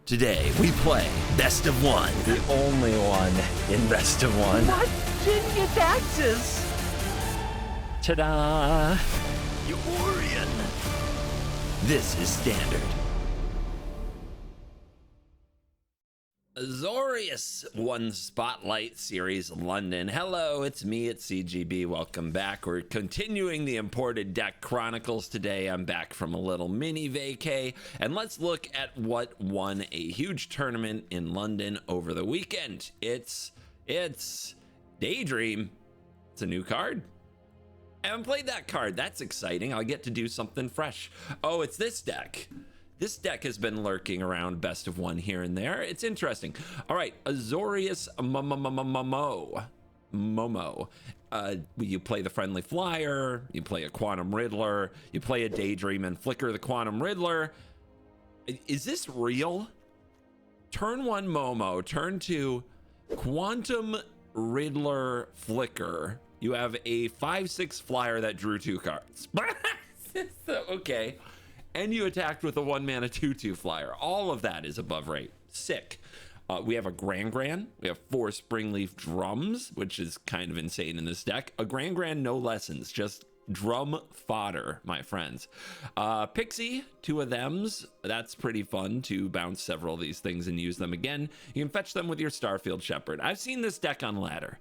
Today we play Best of One. The only one in Best of One. What? Virginia taxes? Ta-da! Eurian. This is Standard. Azorius won Spotlight Series London. Hello, it's me at CGB. Welcome back. We're continuing the Imported Deck Chronicles today. I'm back from a little mini vacay, and let's look at what won a huge tournament in London over the weekend. It's Daydream. It's a new card. I haven't played that card. That's exciting. I'll get to do something fresh. Oh, it's this deck. This deck has been lurking around Best of One here and there. It's interesting. All right, Azorius Momo. You play the Friendly Flyer, you play a Quantum Riddler, you play a Daydream and flicker the Quantum Riddler. Is this real? Turn 1 Momo, turn 2 Quantum Riddler flicker. You have a 5/6 flyer that drew 2 cards. Okay. And you attacked with a 1-mana 2/2 flyer. All of that is above rate. Sick. We have a Gran. We have 4 Springleaf Drums, which is kind of insane in this deck. A Gran, no lessons, just drum fodder, my friends. Pixie, 2 of thems. That's pretty fun to bounce several of these things and use them again. You can fetch them with your Starfield Shepherd. I've seen this deck on ladder.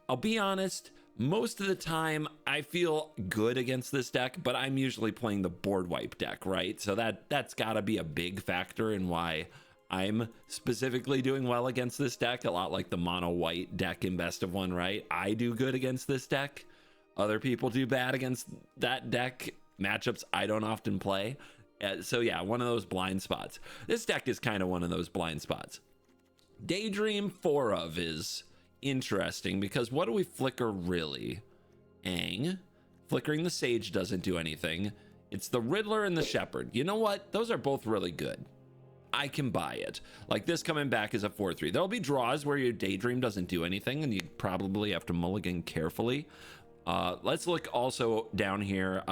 I'll be honest, most of the time I feel good against this deck, but I'm usually playing the board wipe deck, right? So that's gotta be a big factor in why I'm specifically doing well against this deck. A lot like the mono white deck in Best of One, right? I do good against this deck. Other people do bad against that deck. Matchups I don't often play. So yeah, one of those blind spots. This deck is kind of one of those blind spots. Daydream 4 of is interesting because what do we flicker really? Flickering the Sage doesn't do anything. It's the Riddler and the Shepherd. You know what? Those are both really good. I can buy it. Like this coming back is a 4/3. There'll be draws where your Daydream doesn't do anything and you probably have to mulligan carefully. Let's look also down here.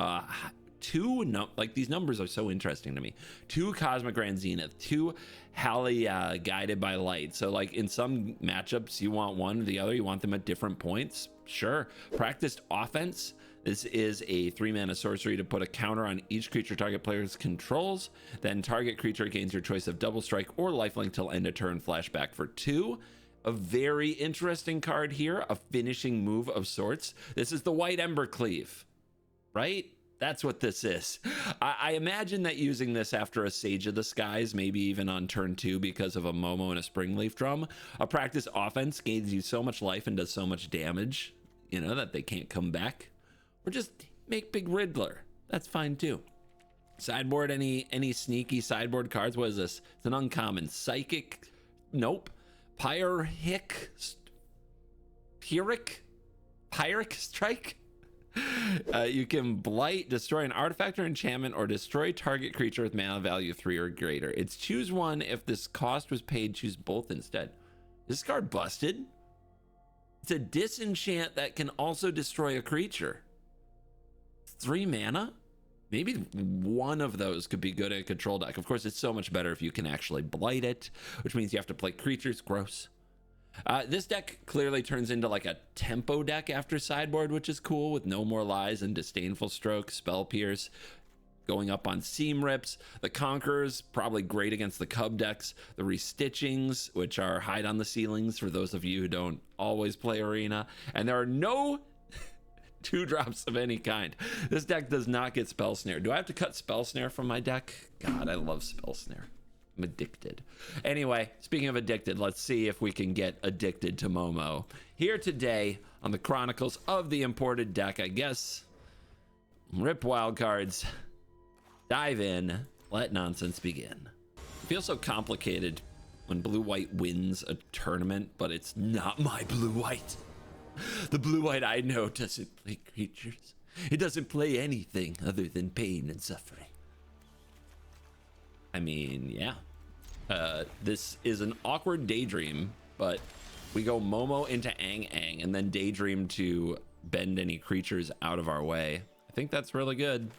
These numbers are so interesting to me. 2 Cosmic Grand Zenith, 2 Halley Guided by Light. So like in some matchups you want one or the other, you want them at different points. Sure. Practiced Offense. This is a 3-mana sorcery to put a counter on each creature target players controls. Then target creature gains your choice of double strike or lifelink till end of turn, flashback for 2. A very interesting card here, a finishing move of sorts. This is the White Ember Cleave, right? That's what this is. I imagine that using this after a Sage of the Skies, maybe even on turn 2 because of a Momo and a Springleaf Drum. A Practice Offense gains you so much life and does so much damage, you know, that they can't come back. Or just make big Riddler. That's fine too. Sideboard, any sneaky sideboard cards? What is this? It's an uncommon. Psychic, nope. Pyrrhic Strike. You can blight, destroy an artifact or enchantment, or destroy target creature with mana value 3 or greater. It's choose one. If this cost was paid, choose both instead. This card busted. It's a disenchant that can also destroy a creature. 3 mana? Maybe one of those could be good in a control deck. Of course, it's so much better if you can actually blight it, which means you have to play creatures. Gross. This deck clearly turns into like a tempo deck after sideboard, which is cool, with No More Lies and Disdainful Stroke, Spell Pierce, going up on Seam Rips. The Conquerors, probably great against the Cub decks. The Restitchings, which are Hide on the Ceilings for those of you who don't always play Arena. And there are no 2-drops of any kind. This deck does not get Spell Snare. Do I have to cut Spell Snare from my deck? God, I love Spell Snare. I'm addicted. Anyway, speaking of addicted, let's see if we can get addicted to Momo. Here today on the Chronicles of the Imported Deck, I guess. Rip wildcards. Dive in. Let nonsense begin. It feels so complicated when blue-white wins a tournament, but it's not my blue-white. The blue-white I know doesn't play creatures. It doesn't play anything other than pain and suffering. I mean, yeah. This is an awkward Daydream, but we go Momo into Ang, and then Daydream to bend any creatures out of our way. I think that's really good.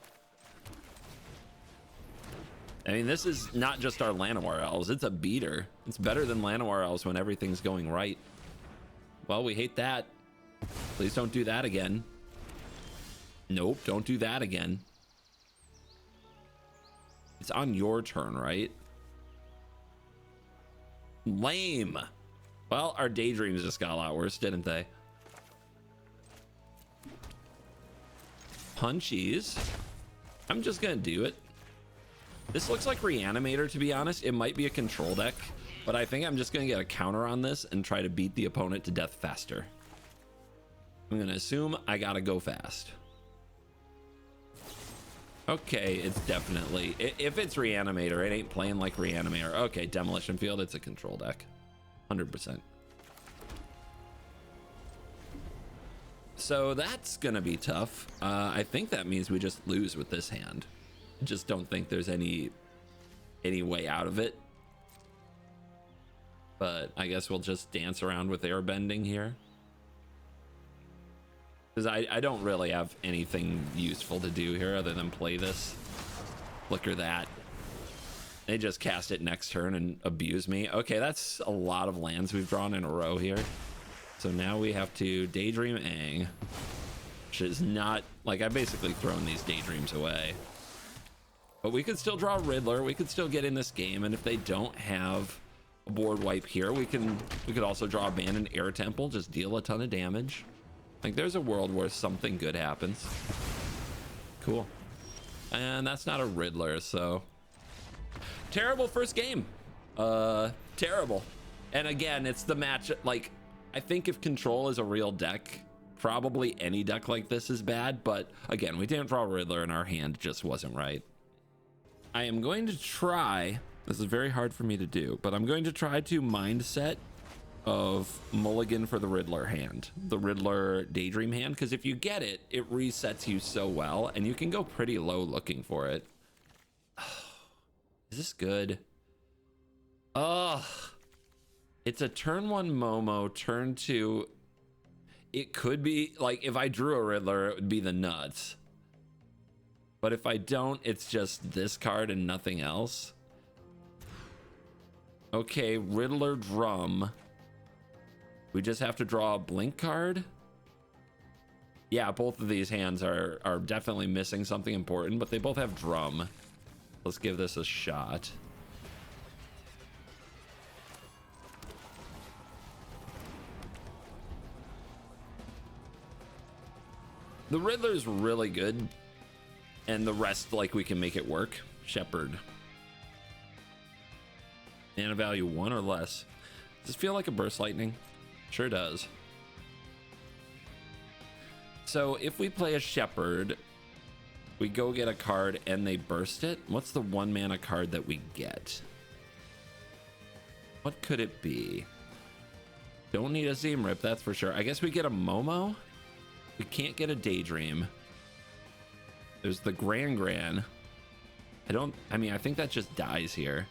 I mean, this is not just our Llanowar elves. It's a beater. It's better than Llanowar elves when everything's going right. Well, we hate that. Please don't do that again. Nope, don't do that again. It's on your turn, right? Lame. Well, our daydreams just got a lot worse, didn't they? Punchies. I'm just gonna do it. This looks like Reanimator, to be honest. It might be a control deck, but I think I'm just gonna get a counter on this and try to beat the opponent to death faster. I'm gonna assume I gotta go fast. Okay, it's definitely, if it's Reanimator, it ain't playing like Reanimator. Okay, Demolition Field, it's a control deck. 100%. So that's gonna be tough. I think that means we just lose with this hand. Just don't think there's any way out of it. But I guess we'll just dance around with airbending here. Because I don't really have anything useful to do here other than play this. Flicker that. They just cast it next turn and abuse me. Okay, that's a lot of lands we've drawn in a row here. So now we have to Daydream Aang. Which is not... Like, I've basically thrown these Daydreams away. But we could still draw Riddler. We could still get in this game. And if they don't have a board wipe here, we could also draw Abandoned Air Temple. Just deal a ton of damage. Like, there's a world where something good happens. Cool. And that's not a Riddler, so... Terrible first game. Terrible. And again, it's the match... Like, I think if Control is a real deck, probably any deck like this is bad. But, again, we didn't draw Riddler and our hand just wasn't right. I am going to try... This is very hard for me to do, but I'm going to try to mindset of mulligan for the Riddler hand, the Riddler Daydream hand, because if you get it, it resets you so well, and you can go pretty low looking for it. Is this good? Ugh. It's a turn 1 Momo, turn 2. It could be, like, if I drew a Riddler, it would be the nuts. But if I don't, it's just this card and nothing else. Okay, Riddler Drum. We just have to draw a blink card. Yeah, both of these hands are definitely missing something important, but they both have drum. Let's give this a shot. The Riddler's really good, and the rest, like, we can make it work. Shepherd. Mana value 1 or less. Does this feel like a Burst Lightning? Sure does. So if we play a Shepherd, we go get a card and they burst it. What's the 1 mana card that we get? What could it be? Don't need a Seam Rip, that's for sure. I guess we get a Momo. We can't get a Daydream. There's the Gran. I mean, I think that just dies here.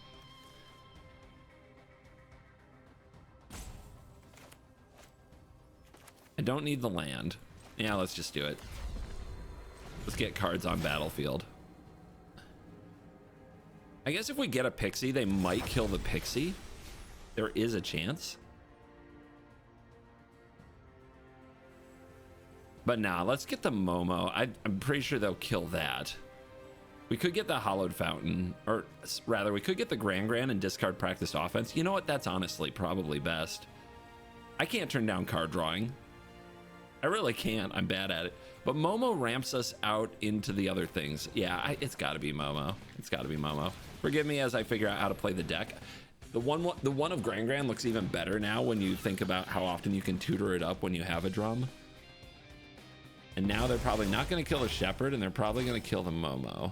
I don't need the land. Yeah, let's just do it. Let's get cards on battlefield. I guess if we get a Pixie, they might kill the Pixie. There is a chance. But nah, let's get the Momo. I'm pretty sure they'll kill that. We could get the Hollowed Fountain, or rather, we could get the Gran and discard Practiced Offense. You know what? That's honestly probably best. I can't turn down card drawing. I really can't. I'm bad at it. But Momo ramps us out into the other things. Yeah, it's got to be Momo. It's got to be Momo. Forgive me as I figure out how to play the deck. The one of Gran looks even better now when you think about how often you can tutor it up when you have a drum. And now they're probably not going to kill the Shepherd, and they're probably going to kill the Momo.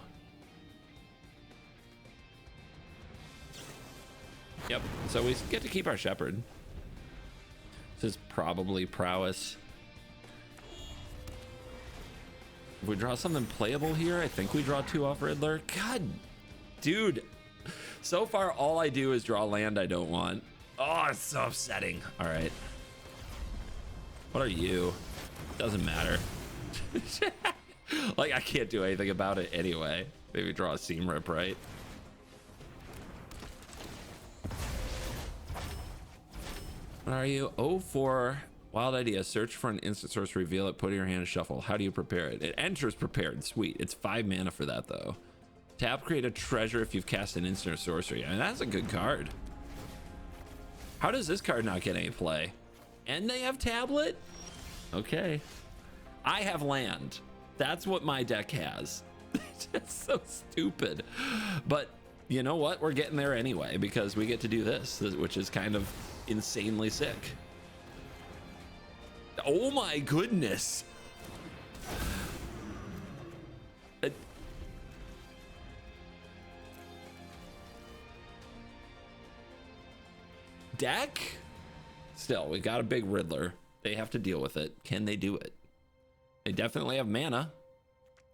Yep. So we get to keep our Shepherd. This is probably prowess. If we draw something playable here, I think we draw 2 off Riddler. God, dude. So far, all I do is draw land I don't want. Oh, it's so upsetting. All right. What are you? Doesn't matter. Like, I can't do anything about it anyway. Maybe draw a Seam Rip, right? What are you? Oh, for wild idea. Search for an instant source, reveal it, put it in your hand and shuffle. How do you prepare it? It enters prepared. Sweet. It's 5 mana for that though. Tap, create a treasure if you've cast an instant or sorcery. And that's a good card. How does this card not get any play? And they have tablet? Okay. I have land. That's what my deck has. That's so stupid. But you know what? We're getting there anyway because we get to do this, which is kind of insanely sick. Oh my goodness. Deck? Still, we got a big Riddler. They have to deal with it. Can they do it? They definitely have mana.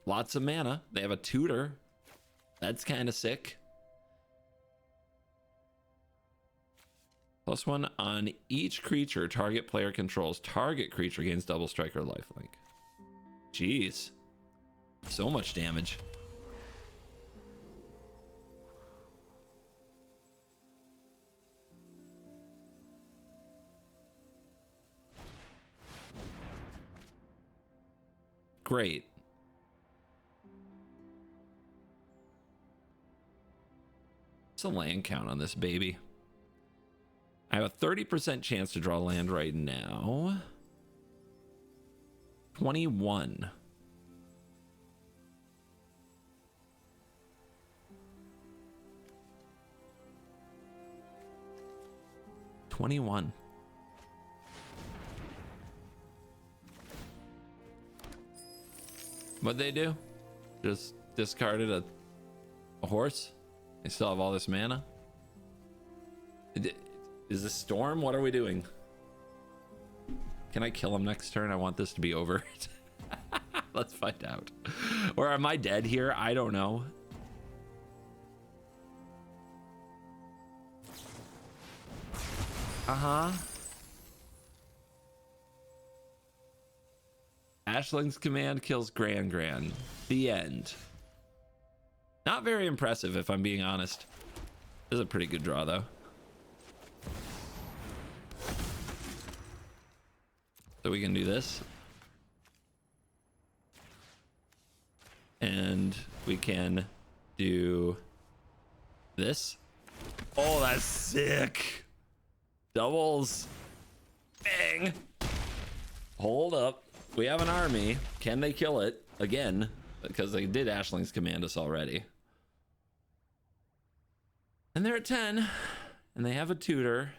Lots of mana. They have a tutor. That's kind of sick. +1 on each creature target player controls. Target creature gains double strike or lifelink. Jeez. So much damage. Great. What's the land count on this baby? I have a 30% chance to draw land right now. 21. What'd they do? Just discarded a horse? They still have all this mana? Is this storm? What are we doing? Can I kill him next turn? I want this to be over. Let's find out. Or am I dead here? I don't know. Ashling's command kills Gran. The end. Not very impressive if I'm being honest. This is a pretty good draw though. So we can do this. And we can do this. Oh, that's sick. Doubles. Bang. Hold up. We have an army. Can they kill it again? Because they did Ashling's command us already. And they're at 10. And they have a tutor.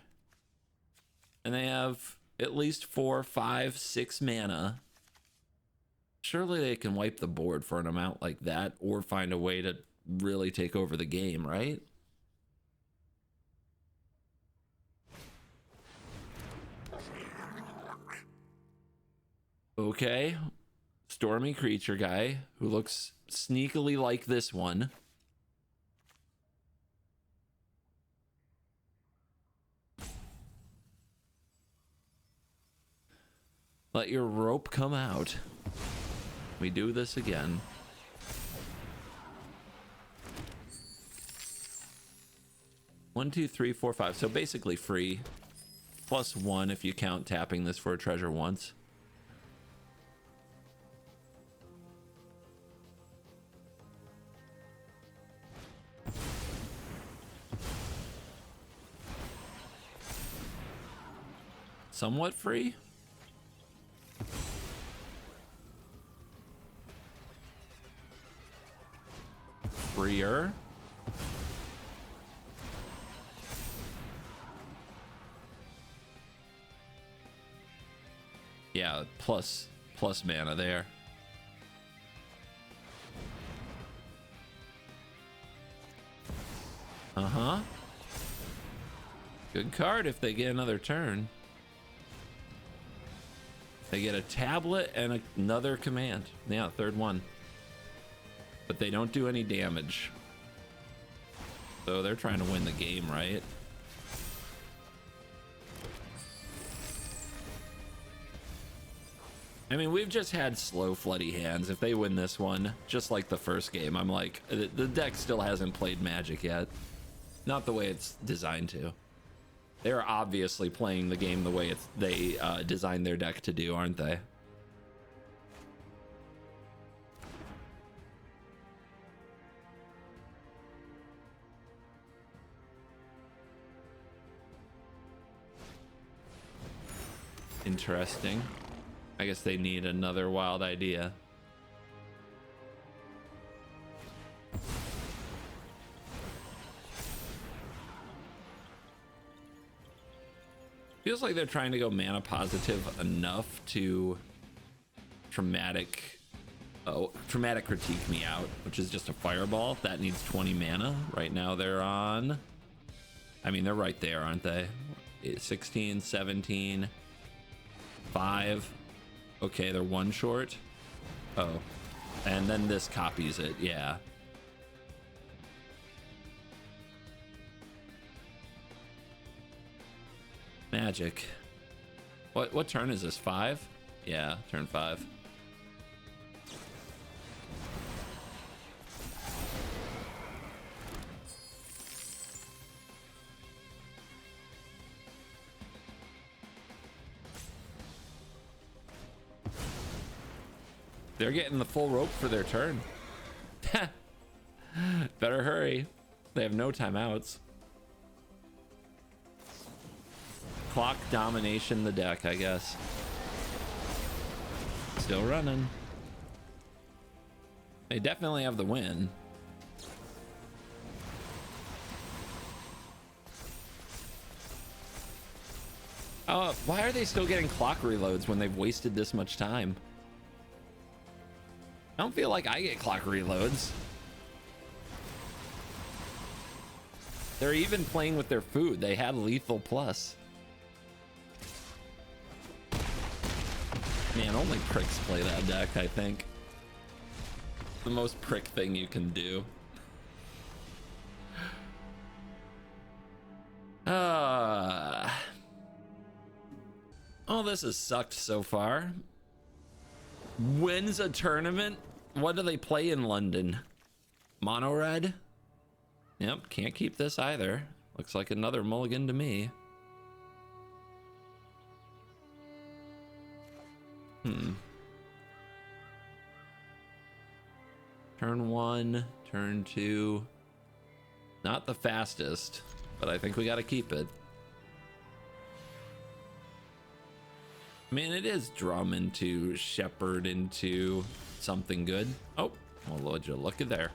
And they have at least 4, 5, 6 mana. Surely they can wipe the board for an amount like that or find a way to really take over the game, right? Okay. Stormy creature guy who looks sneakily like this one. Let your rope come out. We do this again. One, two, three, four, five. So basically free. +1 if you count tapping this for a treasure once. Somewhat free. Freer. Yeah, plus mana there. Good card if they get another turn. They get a tablet and another command. Yeah, third one. But they don't do any damage. So they're trying to win the game, right? I mean, we've just had slow, floody hands. If they win this one, just like the first game, I'm like, the deck still hasn't played Magic yet. Not the way it's designed to. They're obviously playing the game the way they designed their deck to do, aren't they? Interesting. I guess they need another wild idea. Feels like they're trying to go mana positive enough to traumatic critique me out, which is just a fireball that needs 20 mana. Right now they're on, I mean, they're right there, aren't they? 16, 17, 5. Okay, they're one short. Oh, and then this copies it. Yeah. Magic. What turn is this? 5? Yeah, turn 5. They're getting the full rope for their turn. Better hurry. They have no timeouts. Clock domination the deck, I guess. Still running. They definitely have the win. Why are they still getting clock reloads when they've wasted this much time? I don't feel like I get clock reloads. They're even playing with their food. They had lethal plus. Man, only pricks play that deck, I think. The most prick thing you can do. Oh, this has sucked so far. Wins a tournament? What do they play in London? Mono red? Yep, can't keep this either. Looks like another mulligan to me. Turn 1, turn 2. Not the fastest, but I think we got to keep it. I mean, it is drum into shepherd into something good. Oh, well, Lord, you look at there.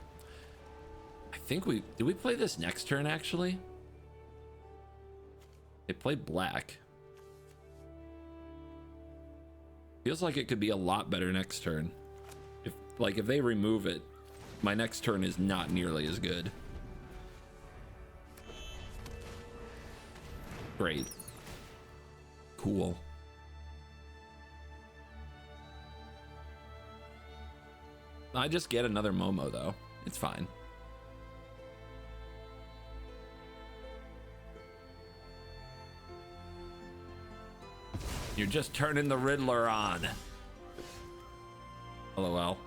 I think did we play this next turn actually? They played black. Feels like it could be a lot better next turn. If they remove it, my next turn is not nearly as good. Great. Cool. I just get another Momo though. It's fine. You're just turning the Riddler on. LOL.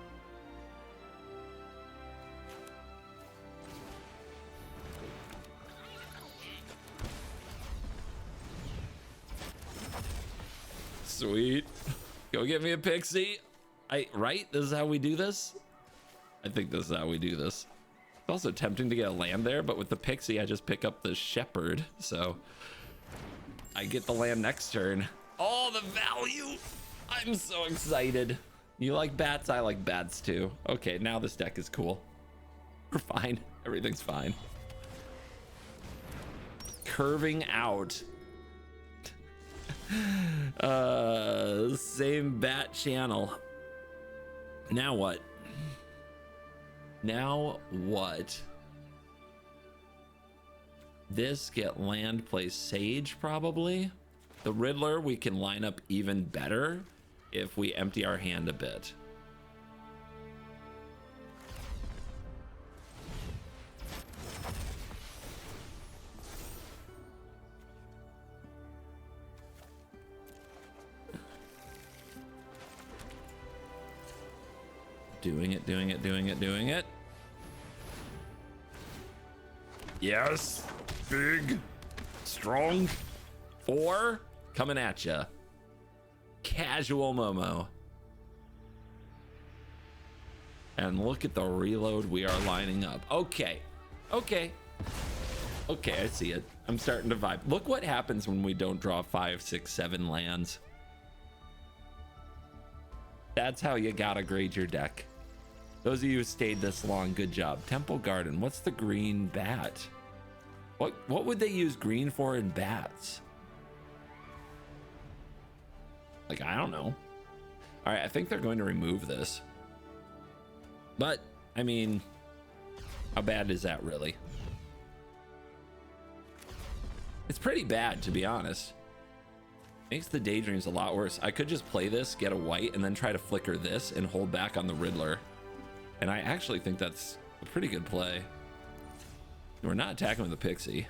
Sweet. Go get me a pixie. Right? This is how we do this? I think this is how we do this. It's also tempting to get a land there, but with the pixie, I just pick up the shepherd. So I get the land next turn. Oh, the value. I'm so excited. You like bats? I like bats too. Okay, now this deck is cool. We're fine. Everything's fine. Curving out. Same bat channel. Now what? Now what? This get land, play Sage probably. The Riddler we can line up even better if we empty our hand a bit. Doing it, doing it, doing it, doing it. Yes. Big. Strong. 4 coming at you. Casual Momo. And look at the reload we are lining up. Okay. Okay. Okay, I see it. I'm starting to vibe. Look what happens when we don't draw 5, 6, 7 lands. That's how you gotta grade your deck. Those of you who stayed this long, good job. Temple Garden. What's the green bat? What would they use green for in bats? Like, I don't know. All right, I think they're going to remove this. But, I mean, how bad is that really? It's pretty bad, to be honest. Makes the daydreams a lot worse. I could just play this, get a white, and then try to flicker this and hold back on the Riddler. And I actually think that's a pretty good play. We're not attacking with a Pixie.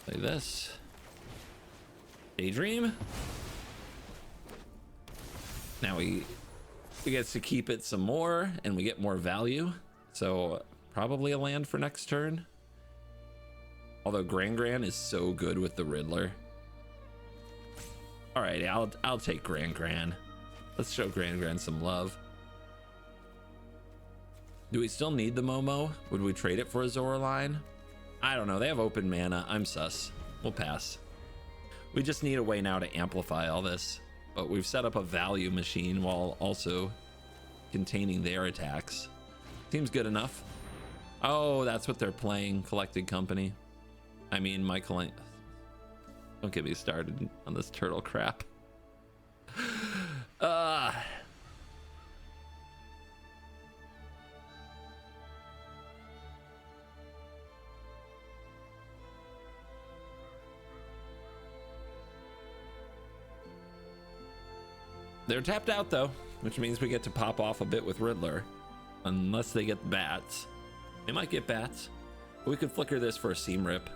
Play this. Daydream. Now we get to keep it some more and we get more value. So probably a land for next turn. Although Gran is so good with the Riddler. All right, I'll take Gran. Let's show Gran some love. Do we still need the Momo? Would we trade it for a Zoraline? I don't know. They have open mana. I'm sus. We'll pass. We just need a way now to amplify all this. But we've set up a value machine while also containing their attacks. Seems good enough. Oh, that's what they're playing. Collected Company. I mean, Michael. Don't get me started on this turtle crap. They're tapped out though, which means we get to pop off a bit with Riddler. Unless they get bats. They might get bats. We could flicker this for a Seam Rip.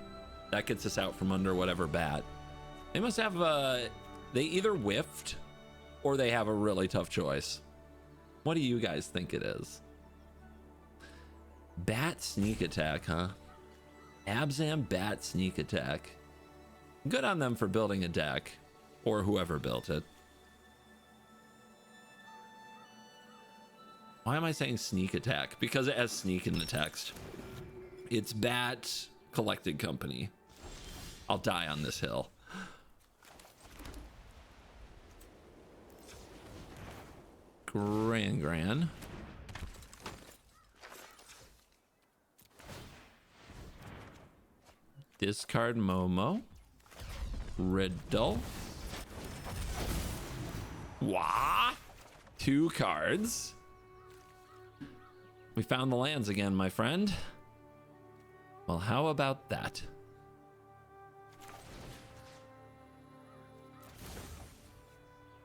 That gets us out from under whatever bat. They must have they either whiffed or they have a really tough choice. What do you guys think it is? Bat Sneak Attack, huh? Abzan Bat Sneak Attack. Good on them for building a deck, or whoever built it. Why am I saying Sneak Attack? Because it has sneak in the text. It's Bat Collected Company. I'll die on this hill. Gran. Discard Momo. Riddle. Wah! 2 cards. We found the lands again, my friend. Well, how about that?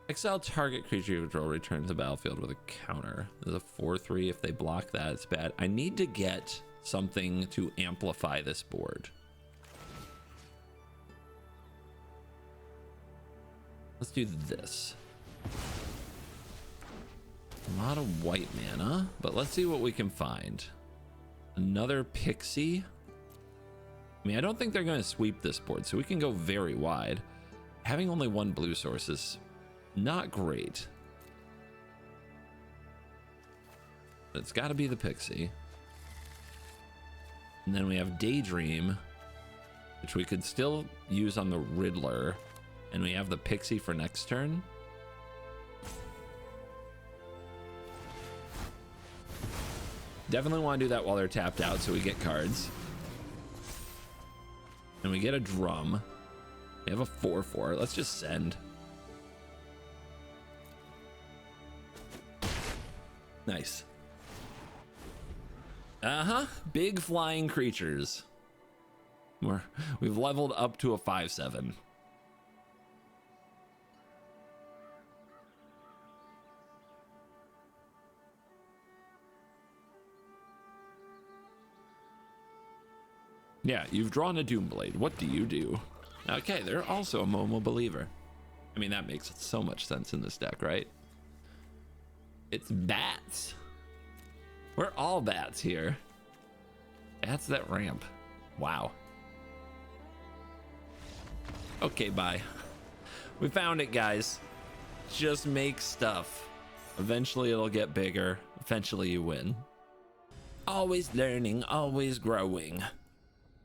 Exile target creature you control returns to the battlefield with a counter. There's a 4/3. If they block that, it's bad. I need to get something to amplify this board. Let's do this. A lot of white mana, but let's see what we can find. Another Pixie. I mean, I don't think they're going to sweep this board, so we can go very wide. Having only 1 blue source is not great. But it's got to be the Pixie. And then we have Daydream, which we could still use on the Riddler. And we have the Pixie for next turn. Definitely want to do that while they're tapped out so we get cards. And we get a drum. We have a 4/4. Let's just send. Nice. Big flying creatures. We've leveled up to a 5/7. Yeah, you've drawn a Doomblade. What do you do? Okay, they're also a Momo believer. I mean, that makes so much sense in this deck, right? It's bats. We're all bats here. That's that ramp. Wow. Okay, bye. We found it, guys. Just make stuff. Eventually it'll get bigger. Eventually you win. Always learning, always growing.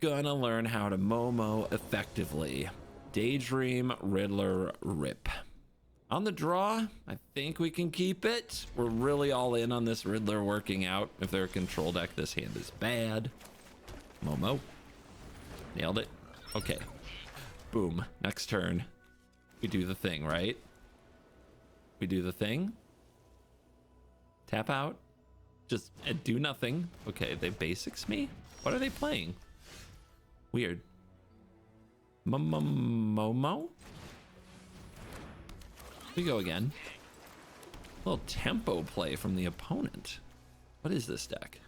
Gonna learn how to Momo effectively. Daydream, Riddler, Rip. On the draw, I think we can keep it. We're really all in on this Riddler working out. If they're a control deck, this hand is bad. Momo. Nailed it. Okay. Boom. Next turn. We do the thing, right? We do the thing. Tap out. Just do nothing. Okay, they basics me? What are they playing? Weird. Momo? We go again. A little tempo play from the opponent. What is this deck?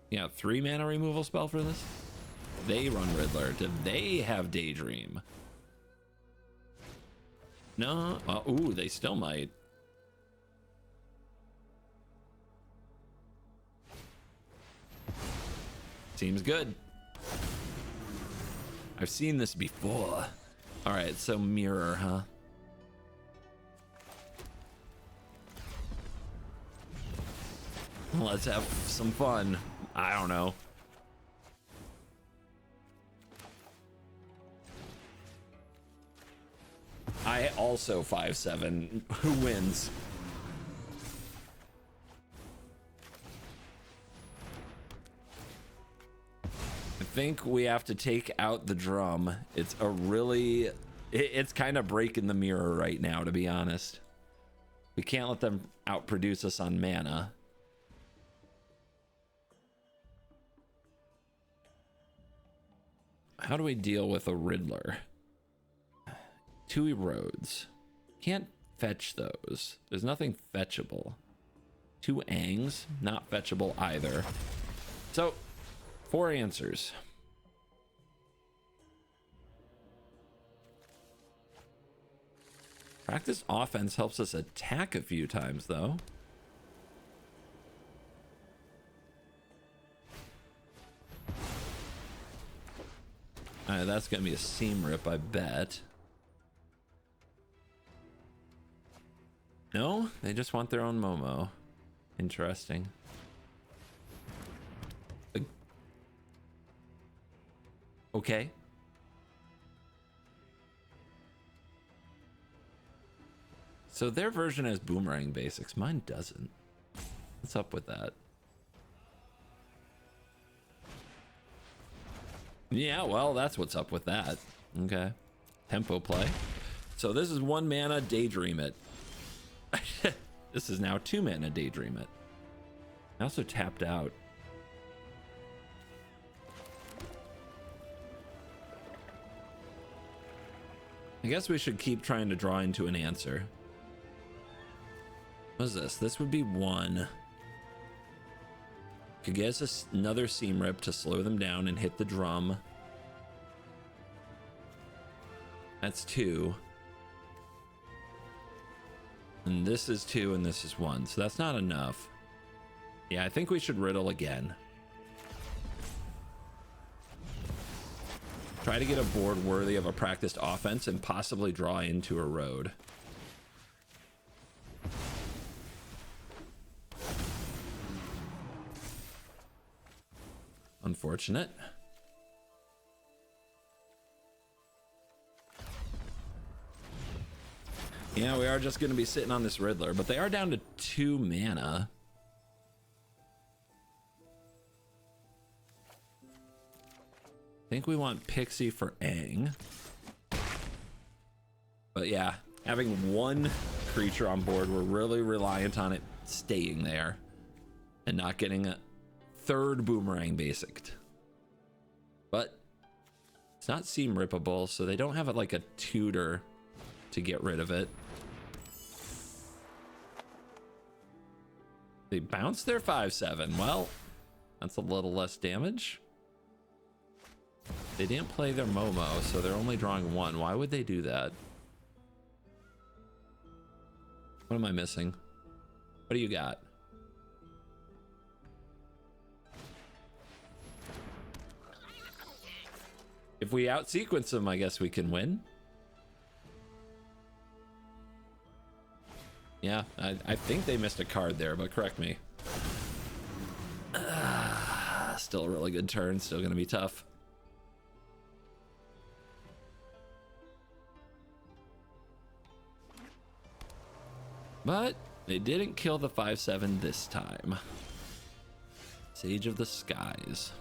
Yeah, 3 mana removal spell for this? They run Riddler. Do they have Daydream? No. Ooh, they still might. Seems good. I've seen this before. All right, so mirror, huh? Let's have some fun. I don't know. I also 5/7. Who wins? I think we have to take out the drum. It's a really... It's kind of breaking the mirror right now, to be honest. We can't let them outproduce us on mana. How do we deal with a Riddler? 2 erodes. Can't fetch those. There's nothing fetchable. 2 Angs, not fetchable either. So, 4 answers. Practice offense helps us attack a few times, though. Alright, that's gonna be a seam rip, I bet. No, they just want their own Momo. Interesting. Okay. So their version has boomerang basics. Mine doesn't. What's up with that? Yeah, well, that's what's up with that. Okay. Tempo play. So this is 1 mana, Daydream it. This is now 2 mana, Daydream it. I also tapped out. I guess we should keep trying to draw into an answer. What is this? This would be 1. Could get us another seam rip to slow them down and hit the drum. That's 2. And this is 2 and this is 1. So that's not enough. Yeah, I think we should riddle again. Try to get a board worthy of a practiced offense and possibly draw into a road. Unfortunate. Yeah, we are just going to be sitting on this Riddler, but they are down to 2 mana. I think we want Pixie for Aang. But yeah, having 1 creature on board, we're really reliant on it staying there and not getting a 3rd boomerang basic. But it's not seam rippable, so they don't have it like a tutor to get rid of it. They bounced their 5/7. Well, that's a little less damage. They didn't play their Momo, so they're only drawing 1. Why would they do that? What am I missing? What do you got? If we out-sequence them, I guess we can win. Yeah, I think they missed a card there, but correct me. Still a really good turn, still going to be tough. But they didn't kill the 5/7 this time. Sage of the Skies.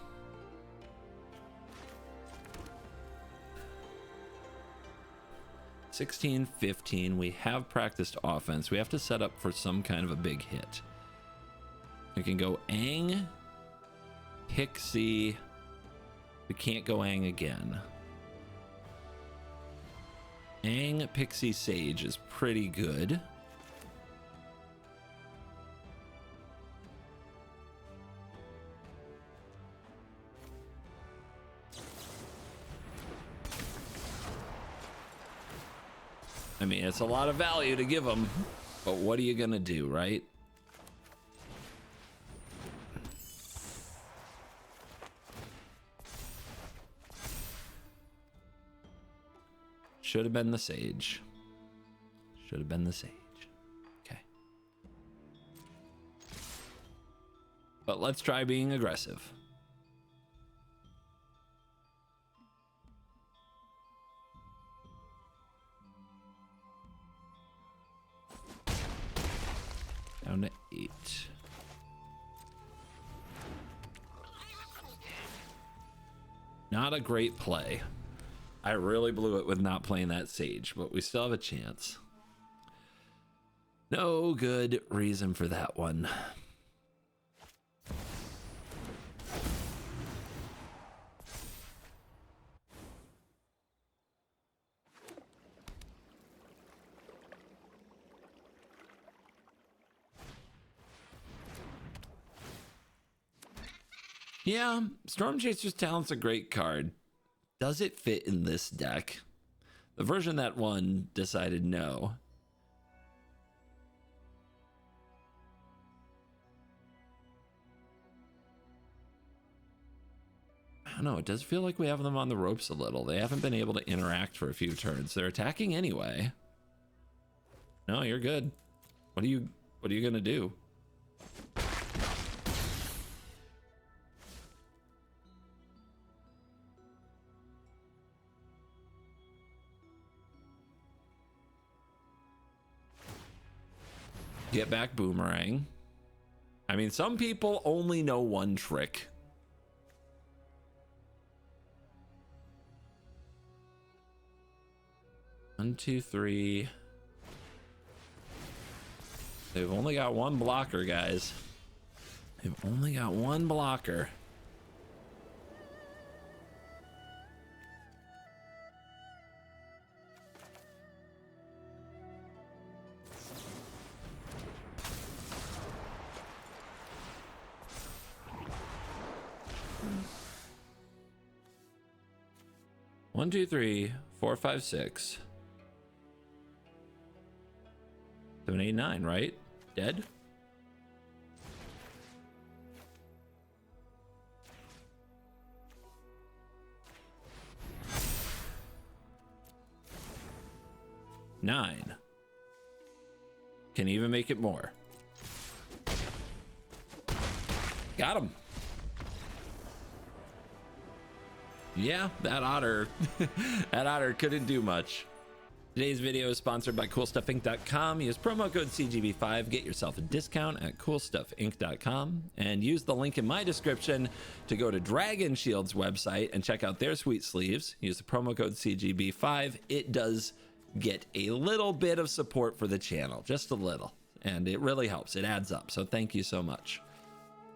$16-15. We have practiced offense. We have to set up for some kind of a big hit. We can go Aang, Pixie. We can't go Aang again. Aang, Pixie, Sage is pretty good. I mean, it's a lot of value to give them, but what are you gonna do, right? Should have been the Sage. Should have been the Sage. Okay. But let's try being aggressive. Down to 8. Not a great play. I really blew it with not playing that Sage, but we still have a chance. No good reason for that one. Yeah, Storm Chaser's Talent's a great card. Does it fit in this deck? The version that won decided no. I don't know, it does feel like we have them on the ropes a little. They haven't been able to interact for a few turns. They're attacking anyway. No, you're good. What are you gonna do? Get back Boomerang. I mean, some people only know one trick. One, two, three. They've only got one blocker, guys. They've only got one blocker. One, two, three, 4, 5, 6, 7, 8, 9, right? Dead? Nine. Can even make it more. Got him. Yeah, that otter that otter couldn't do much. Today's video is sponsored by CoolStuffInc.com. Use promo code CGB5, get yourself a discount at CoolStuffInc.com, and use the link in my description to go to Dragon Shield's website and check out their sweet sleeves. Use the promo code CGB5. It does get a little bit of support for the channel, just a little, and it really helps. It adds up, so thank you so much.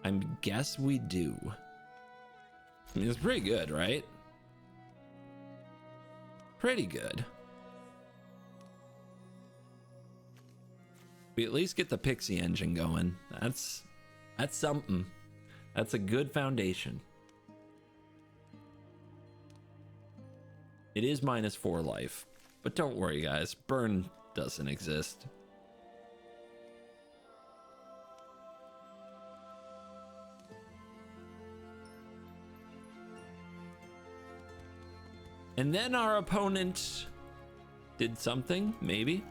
I guess we do. I mean, it's pretty good, right? Pretty good. We at least get the Pixie engine going. That's something. That's a good foundation. It is -4 life, but don't worry, guys. Burn doesn't exist. And then our opponent did something, maybe.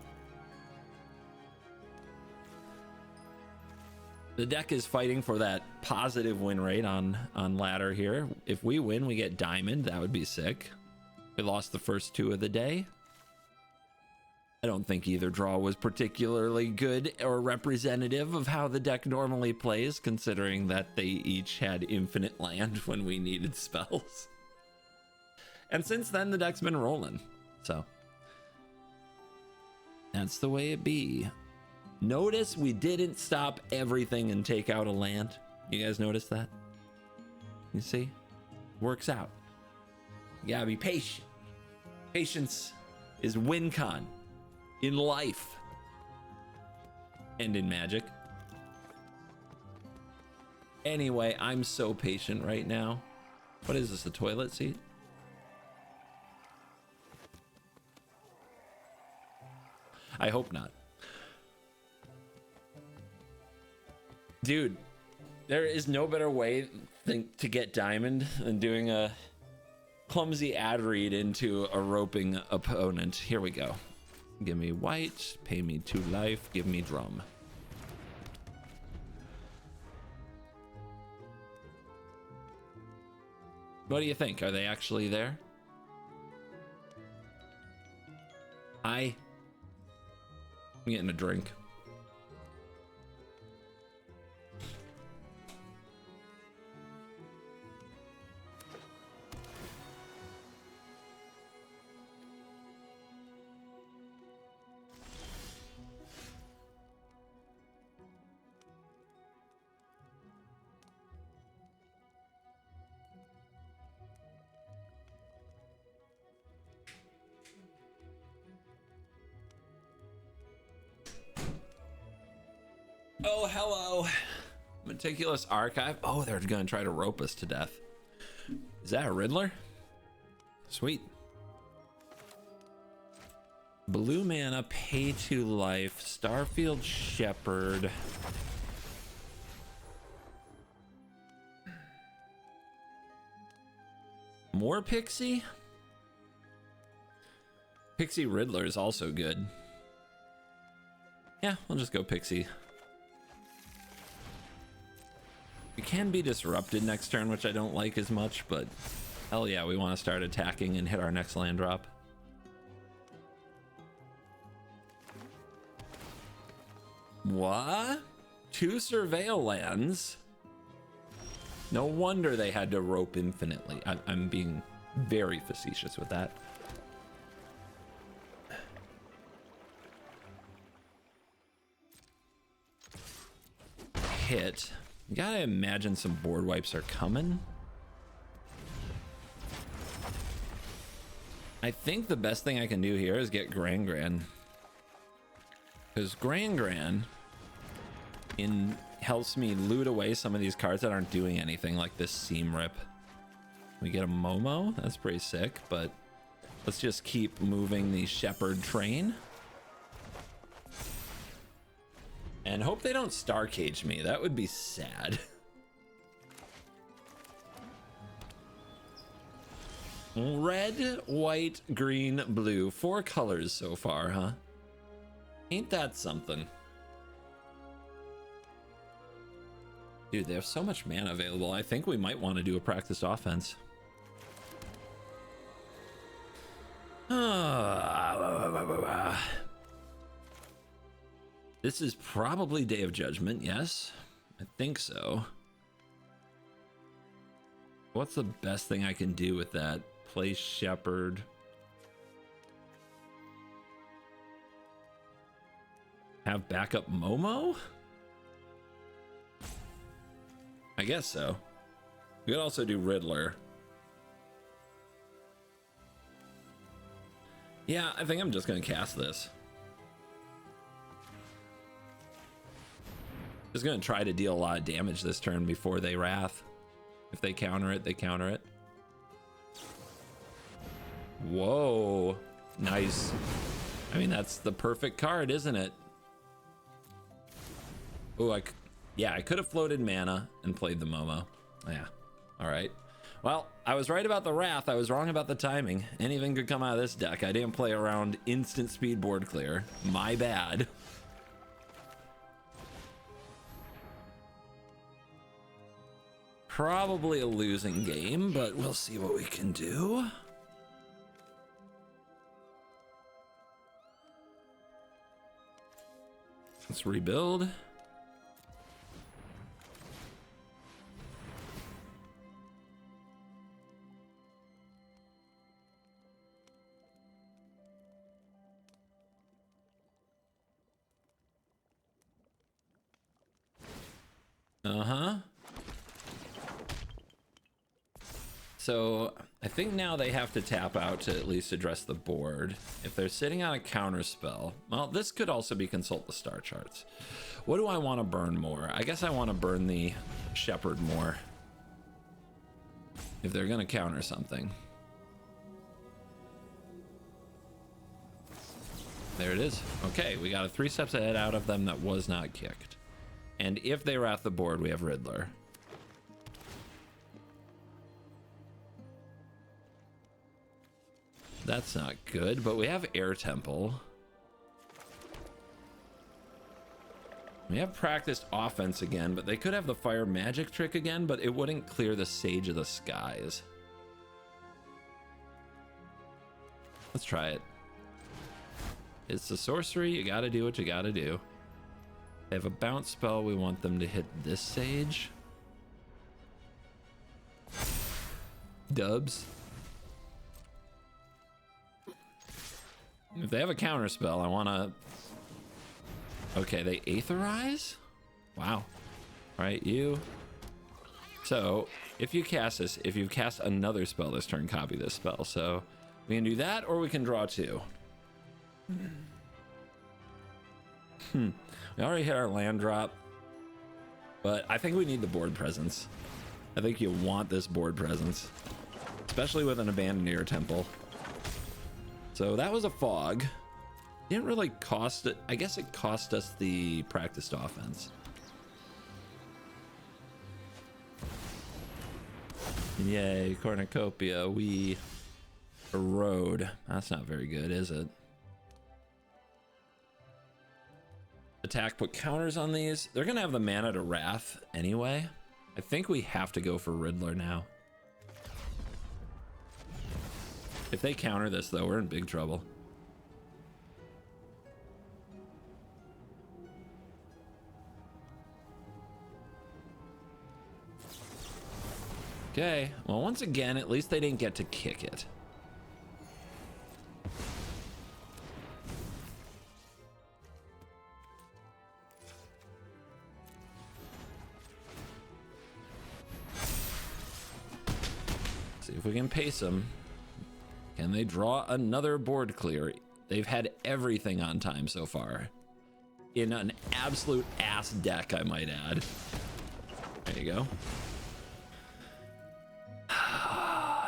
The deck is fighting for that positive win rate on ladder here. If we win, we get diamond. That would be sick. We lost the first 2 of the day. I don't think either draw was particularly good or representative of how the deck normally plays, considering that they each had infinite land when we needed spells. And since then, the deck's been rolling. So that's the way it be. Notice we didn't stop everything and take out a land. You guys notice that? You see? Works out. You gotta be patient. Patience is win con in life and in Magic. Anyway, I'm so patient right now. What is this, a toilet seat? I hope not. Dude, there is no better way to get diamond than doing a clumsy ad read into a roping opponent. Here we go. Give me white, pay me 2 life, give me drum. What do you think? Are they actually there? I'm getting a drink. Oh, hello. Meticulous Archive. Oh, they're gonna try to rope us to death. Is that a Riddler? Sweet. Blue mana, pay 2 life, Starfield Shepherd. More Pixie? Pixie Riddler is also good. Yeah, we'll just go Pixie. We can be disrupted next turn, which I don't like as much, but hell yeah, we want to start attacking and hit our next land drop. What? 2 surveil lands? No wonder they had to rope infinitely. I'm being very facetious with that. Hit. You gotta imagine some board wipes are coming. I think the best thing I can do here is get Gran. Because Gran helps me loot away some of these cards that aren't doing anything, like this Seam Rip. We get a Momo, that's pretty sick, but let's just keep moving the Shepherd train. And hope they don't Star Cage me. That would be sad. Red, white, green, blue. 4 colors so far, huh? Ain't that something? Dude, they have so much mana available. I think we might want to do a practice offense. This is probably Day of Judgment, yes. I think so. What's the best thing I can do with that? Play Shepherd. Have backup Momo? I guess so. We could also do Riddler. Yeah, I think I'm just gonna cast this. Just gonna try to deal a lot of damage this turn before they Wrath. If they counter it, they counter it. Whoa, nice. I mean, that's the perfect card, isn't it? Oh, yeah, I could have floated mana and played the Momo. Yeah, all right. Well, I was right about the Wrath. I was wrong about the timing. Anything could come out of this deck. I didn't play around instant speed board clear. My bad. Probably a losing game, but we'll see what we can do. Let's rebuild. Uh-huh. So I think now they have to tap out to at least address the board. If they're sitting on a counter spell, well, this could also be consult the star charts. What do I want to burn more? I guess I want to burn the shepherd more if they're going to counter something. There it is. Okay, we got a 3 steps ahead out of them that was not kicked. And if they wrath the board, we have Riddler. That's not good, but we have Air Temple. We have practiced offense again, but they could have the fire magic trick again, but it wouldn't clear the Sage of the Skies. Let's try it. It's the sorcery. You gotta do what you gotta do. They have a bounce spell. We want them to hit this Sage. Dubs. If they have a counter spell, I want to... Okay, they Aetherize? Wow. All right, you. So, if you cast this, if you cast another spell this turn, copy this spell. So, we can do that, or we can draw 2. We already hit our land drop. But I think we need the board presence. I think you want this board presence. Especially with an abandoned Air Temple. So that was a fog. Didn't really cost it. I guess it cost us the practiced offense. Yay, cornucopia. We erode. That's not very good, is it? Attack, put counters on these. They're gonna have the mana to wrath anyway. I think we have to go for Riddler now. If they counter this, though, we're in big trouble. Okay, well, once again, at least they didn't get to kick it. See if we can pace them. Can they draw another board clear? They've had everything on time so far. In an absolute ass deck, I might add. There you go.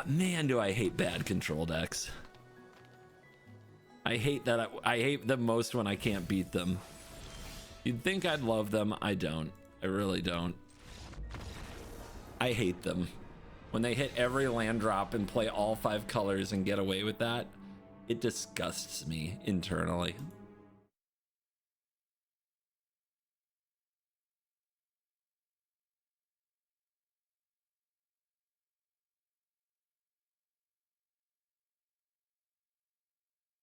Man, do I hate bad control decks. I hate that. I hate them most when I can't beat them. You'd think I'd love them. I don't. I really don't. I hate them. When they hit every land drop and play all 5 colors and get away with that, it disgusts me internally.